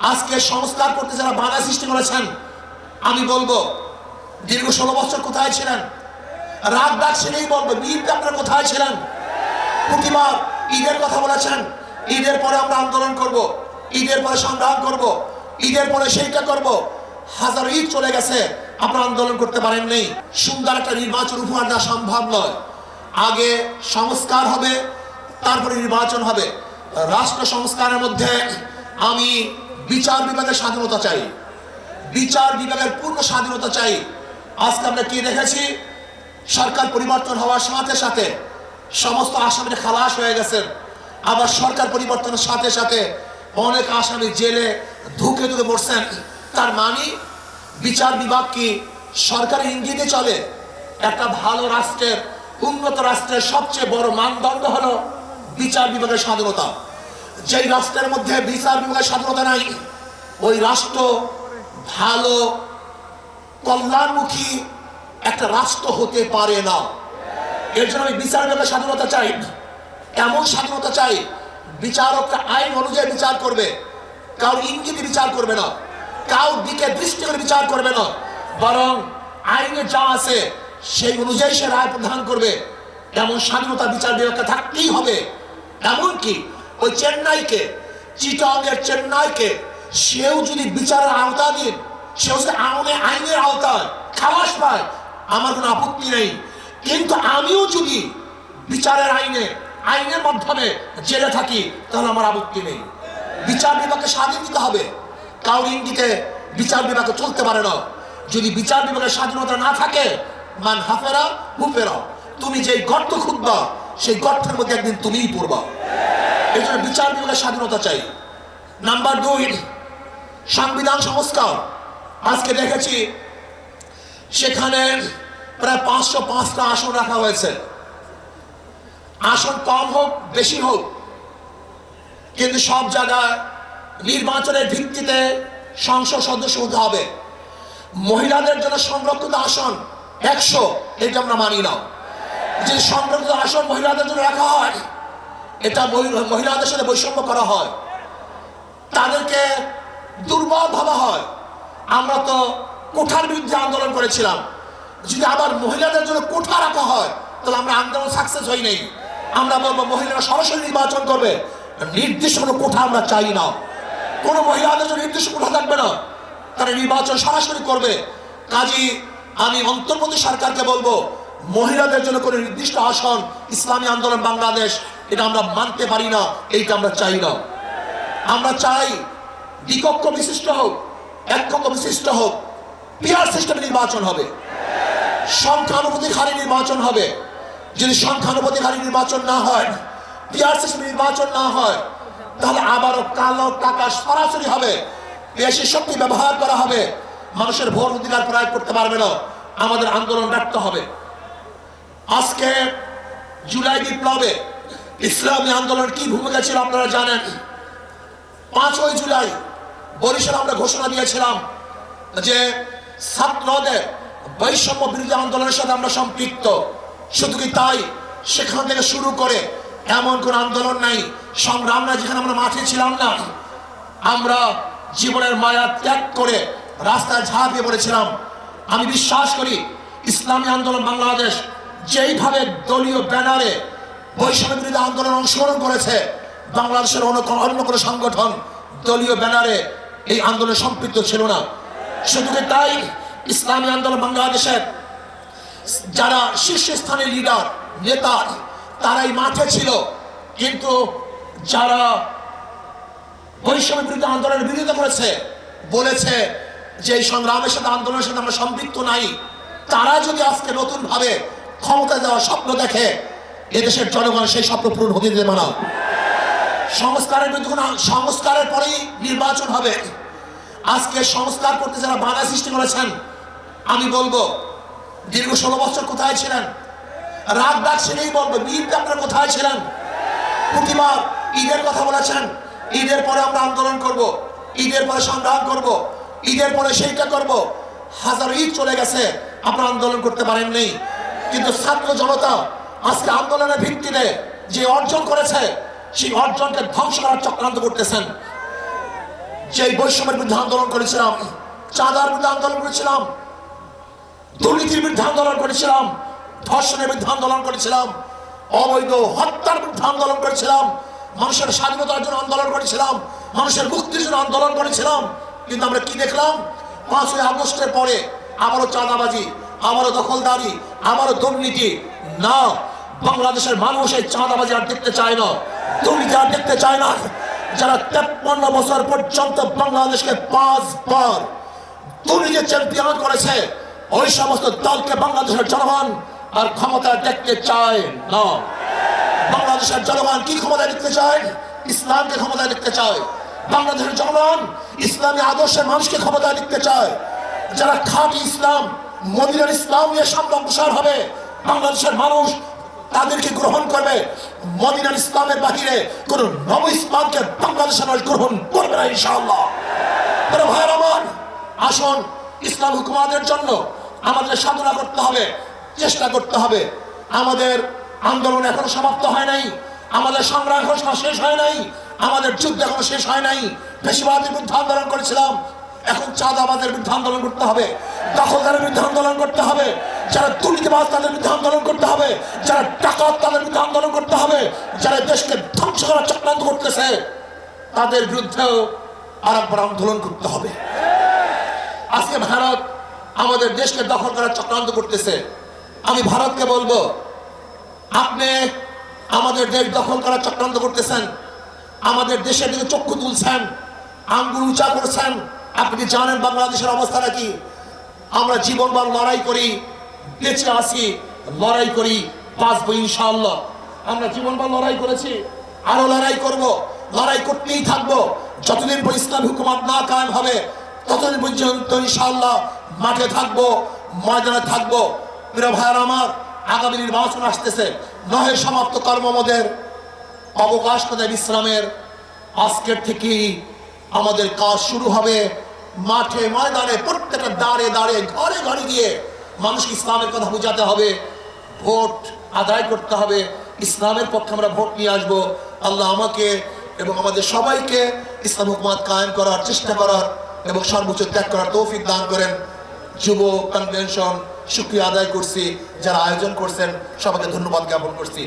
আজকে সংস্কার করতে যারা বাধা সৃষ্টি করেছেন, আমি বলবো দীর্ঘ 16 বছর কোথায় ছিলেন? রাগ ডাক সেটাই বলবো, বিএনপি আপনারা কোথায় ছিলেন? প্রতিবার ঈদের কথা বলেছেন, ঈদের পরে আমরা আন্দোলন করব, ঈদের পরে সংগ্রাম করব, ঈদের পরে সেইটা করব। হাজার ঈদ চলে গেছে, আপনারা আন্দোলন করতে পারেন নেই। সুন্দর একটা নির্বাচন উপহার দেওয়া সম্ভব নয়। আগে সংস্কার হবে, তারপরে নির্বাচন হবে। রাষ্ট্র সংস্কারের মধ্যে আমি বিচার বিভাগের স্বাধীনতা চাই, বিচার বিভাগের পূর্ণ স্বাধীনতা চাই। আজকে আমরা কি দেখেছি? সরকার পরিবর্তন হওয়ার সাথে সাথে সমস্ত আসামিরা খালাস হয়ে গেছেন। আবার সরকার পরিবর্তনের সাথে সাথে অনেক আসামি জেলে ধুকে ধুকে পড়ছেন। তার মানে বিচার বিভাগ কি সরকারি ইঙ্গিতে চলে? একটা ভালো রাষ্ট্রের, উন্নত রাষ্ট্রের সবচেয়ে বড় মানদণ্ড হলো বিচার বিভাগের স্বাধীনতা। যেই রাষ্ট্রের মধ্যে বিচার বিভাগের স্বাধীনতা নাই, ওই রাষ্ট্র ভালো কল্যাণমুখী একটা রাষ্ট্র হতে পারে না। এর জন্য আমি বিচার বিভাগের স্বাধীনতা চাই। এমন স্বাধীনতা চাই, বিচারকরা আইন অনুযায়ী বিচার করবে, কারোর ইঙ্গিতে বিচার করবে না, কারোর দিকে দৃষ্টি করে বিচার করবে না, বরং আইনে যা আছে সেই অনুযায়ী সে রায় প্রদান করবে। এমন স্বাধীনতা বিচার বিভাগকে থাকতেই হবে। এমনকি ওই চেন্নাইকে, চিটাগংয়ের চেন্নাইকে সেও যদি বিচারের আওতাধীন, সেও যদি আইনের আওতায় খালাস পায়, আমার কোনো আপত্তি নেই। কিন্তু আমিও যদি বিচারের আইনের মাধ্যমে জেলে থাকি, তাহলে আমার আপত্তি নেই। বিচার বিভাগকে স্বাধীন দিতে হবে, কারোর ইঙ্গিতে বিচার বিভাগে চলতে পারে না। যদি বিচার বিভাগের স্বাধীনতা না থাকে, মান হাফেরা হুফেরা, তুমি যেই গর্ত খুঁজবা সেই গর্তের মধ্যে একদিন তুমিই পড়বা। এই জন্য বিচার বিভাগের স্বাধীনতা চাই। নাম্বার 2, সংবিধান সংস্কার। আজকে দেখেছি সেখানে প্রায় 505টা আসন রাখা হয়েছে। আসন কম হোক বেশি হোক, কিন্তু সব জায়গায় নির্বাচনের ভিত্তিতে সংসদ সদস্য হতে হবে। মহিলাদের জন্য সংরক্ষিত আসন 100, এটা আমরা মানি না। যে সংরক্ষিত আসন মহিলাদের জন্য রাখা হয়, এটা মহিলাদের সাথে বৈষম্য করা হয়, তাদেরকে দুর্বল ভাবা হয়। আমরা তো কোঠার বিরুদ্ধে আন্দোলন করেছিলাম, যদি আবার মহিলাদের জন্য কোঠা রাখা হয় তাহলে আমরা আন্দোলন সাকসেস হই নাই। আমরা বলবো মহিলারা সরাসরি নির্বাচন করবে, নির্দিষ্ট কোনো কোঠা আমরা চাই না। কোনো মহিলাদের জন্য নির্দিষ্ট কোঠা থাকবে না, তারা নির্বাচন সরাসরি করবে। কাজী আমি অন্তর্বর্তী সরকারকে বলবো, মহিলাদের জন্য কোনো নির্দিষ্ট আসন ইসলামী আন্দোলন বাংলাদেশ, এটা আমরা মানতে পারি না, এইটা আমরা চাই না। আমরা চাই দ্বিকক্ষ বিশিষ্ট হোক, এককক্ষ বিশিষ্ট হোক, পিয়ার সিস্টেমে নির্বাচন হবে, সংখ্যানুপাতিক হারে নির্বাচন হবে। যদি সংখ্যানুপাতিক হারে নির্বাচন না হয়, পিয়ার সিস্টেমে নির্বাচন না হয়, তাহলে আবারও কালো টাকা সরাসরি হবে, বেশি শক্তি ব্যবহার করা হবে, মানুষের ভোট অধিকার প্রয়োগ করতে পারবে না। আমাদের আন্দোলন রাখতে হবে। আজকে জুলাই বিপ্লবে ইসলামী আন্দোলন কি ভূমিকা ছিল আপনারা জানেন। 5ই জুলাই বরিশালে আমরা ঘোষণা দিয়েছিলাম যে ছাত্রদের বৈষম্য বিরোধী আন্দোলনের সাথে আমরা সম্পৃক্ত। শুধু কি তাই, সেখান থেকে শুরু করে এমন কোন আন্দোলন নাই, সংগ্রাম নাই যেখানে আমরা মাঠে ছিলাম না। আমরা জীবনের মায়া ত্যাগ করে রাস্তায় ঝাঁপিয়ে পড়েছিলাম। আমি বিশ্বাস করি ইসলামী আন্দোলন বাংলাদেশ যেইভাবে দলীয় ব্যানারে বৈষম্য বিরোধী আন্দোলন অংশগ্রহণ করেছে, বাংলাদেশের অন্য কোনো সংগঠন দলীয় ব্যানারে এই আন্দোলনে সম্পৃক্ত ছিল না। শুধু তাই, ইসলামী আন্দোলন বাংলাদেশের যারা শীর্ষস্থানীয় লিডার নেতা তারাই মাঠে ছিল, কিন্তু যারা বৈষম্য বিরোধী আন্দোলনের বিরোধিতা করেছে, বলেছে যে এই সংগ্রামের সাথে আন্দোলনের সাথে আমরা সম্পৃক্ত নাই, তারা যদি আজকে নতুন ভাবে ক্ষমতা দেওয়ার স্বপ্ন দেখে, এদেশের জনগণ সেই স্বপ্ন পূরণ হতে দেবে না। সংস্কারের পরেই নির্বাচন হবে। আজকে সংস্কার করতে যারা বাধা সৃষ্টি করেছেন, আমি বলবো দীর্ঘ 16 বছর কোথায় ছিলেন? রাগ ডাক সেটাই বলবো, বিএনপি আপনারা কোথায় ছিলেন? প্রতিবার ঈদের কথা বলেছেন, ঈদের পরে আমরা আন্দোলন করব, ঈদের পরে সংগ্রাম করব, ঈদের পরে সেইটা করব। হাজার ঈদ চলে গেছে, আপনারা আন্দোলন করতে পারেন নেই। কিন্তু ছাত্র জনতা আজকে আন্দোলনের ভিত্তিতে যে অর্জন করেছে, সেই অর্জনকে ধ্বংস করার চক্রান্ত করতেছেন। যে বৈষম্যের বিরুদ্ধে আন্দোলন করেছিলাম, চাঁদার বিরুদ্ধে আন্দোলন করেছিলাম, দুর্নীতির বিরুদ্ধে আন্দোলন করেছিলাম, ধর্ষণের বিরুদ্ধে আন্দোলন করেছিলাম, অবৈধ হত্যার বিরুদ্ধে আন্দোলন করেছিলাম, মানুষের স্বাধীনতার জন্য আন্দোলন করেছিলাম, মানুষের মুক্তির জন্য আন্দোলন করেছিলাম। কিন্তু আমরা কি দেখলাম? 5ই আগস্টের পরে আবারও চাঁদাবাজি, আবারও দখলদারি, আবারও দুর্নীতি। না, বাংলাদেশের মানুষ এই চাঁদাবাজি আর দেখতে চায় না, দুর্নীতি আর দেখতে চায় না। যারা 53 বছর পর্যন্ত বাংলাদেশকে 5 বার দুর্নীতি চ্যাম্পিয়ন করেছে, ওই সমস্ত দলকে বাংলাদেশের জনগণ আর ক্ষমতা দেখতে চায় না। বাংলাদেশের জনগণ কি ক্ষমতা দেখতে চায়? ইসলামকে ক্ষমতা দেখতে চায়। বাংলাদেশের জনগণ ইসলামী আদর্শের মানুষকে ক্ষমতা দেখতে চায়। যারা খাঁটি ইসলাম, মদিনার ইসলাম নিয়ে সামনে অগ্রসর হবে, বাংলাদেশের মানুষ তাদেরকে গ্রহণ করবে। মদিনার ইসলামের বাহিরে কোন নব ইসলামকে বাংলাদেশের মানুষ গ্রহণ করবে না ইনশাআল্লাহ। ভাইয়ের আমার, আসুন ইসলাম হুকুমাতের জন্য আমাদের সাধনা করতে হবে, চেষ্টা করতে হবে। আমাদের আন্দোলন এখনো সমাপ্ত হয় নাই, আমাদের সংগ্রাম এখনো শেষ হয় নাই, আমাদের যুদ্ধ এখনো শেষ হয় নাই। বেশিরভাগের বিরুদ্ধে আন্দোলন করেছিলাম, এখন চাঁদাবাজের বিরুদ্ধে আন্দোলন করতে হবে, দখলদারের বিরুদ্ধে আন্দোলন করতে হবে, যারা দুর্নীতিবাজ তাদের বিরুদ্ধে আন্দোলন করতে হবে, যারা ডাকাত তাদের বিরুদ্ধে আন্দোলন করতে হবে, যারা দেশকে ধ্বংস করার চক্রান্ত করতেছে তাদের বিরুদ্ধেও আরেকবার আন্দোলন করতে হবে। আজকে ভারত আমাদের দেশকে দখল করার চক্রান্ত করতেছে। আমি ভারতকে বলবো, আপনি আমাদের দেশ দখল করার চক্রান্ত করতেছেন, আমাদের দেশের দিকে চক্ষু তুলছেন, আঙ্গুল উঁচা করছেন। আপনি জানেন বাংলাদেশের অবস্থাটা কি? আমরা জীবনভর লড়াই করি, বেঁচে আসি, লড়াই করি, বাঁচবো ইনশাআল্লাহ। আমরা জীবনভর লড়াই করেছি, আরো লড়াই করব, লড়াই করতেই থাকবো। যতদিন পর ইসলাম হুকুমত না কায়েম হবে ততদিন পর্যন্ত ইনশাআল্লাহ মাঠে থাকবো, ময়দানে থাকবো। প্রিয় ভাইয়ের আমার, আগামী নির্বাচন আসতেছে, নহে সমাপ্ত কর্মমদের অবকাশ কোথায় বিশ্রামের। আজকের থেকেই আমাদের কাজ শুরু হবে। মাঠে ময়দানে প্রত্যেকটা দাঁড়ে দাঁড়ে ঘরে ঘরে গিয়ে মানুষকে ইসলামের কথা বোঝাতে হবে, ভোট আদায় করতে হবে, ইসলামের পক্ষে আমরা ভোট নিয়ে আসবো। আল্লাহ আমাকে এবং আমাদের সবাইকে ইসলাম হুকুমত কায়েম করার চেষ্টা করার এবং সর্বোচ্চ ত্যাগ করার তৌফিক দান করেন। যুব কনভেনশন শুকরিয়া আদায় করছি, যারা আয়োজন করছেন সবাইকে ধন্যবাদ জ্ঞাপন করছি।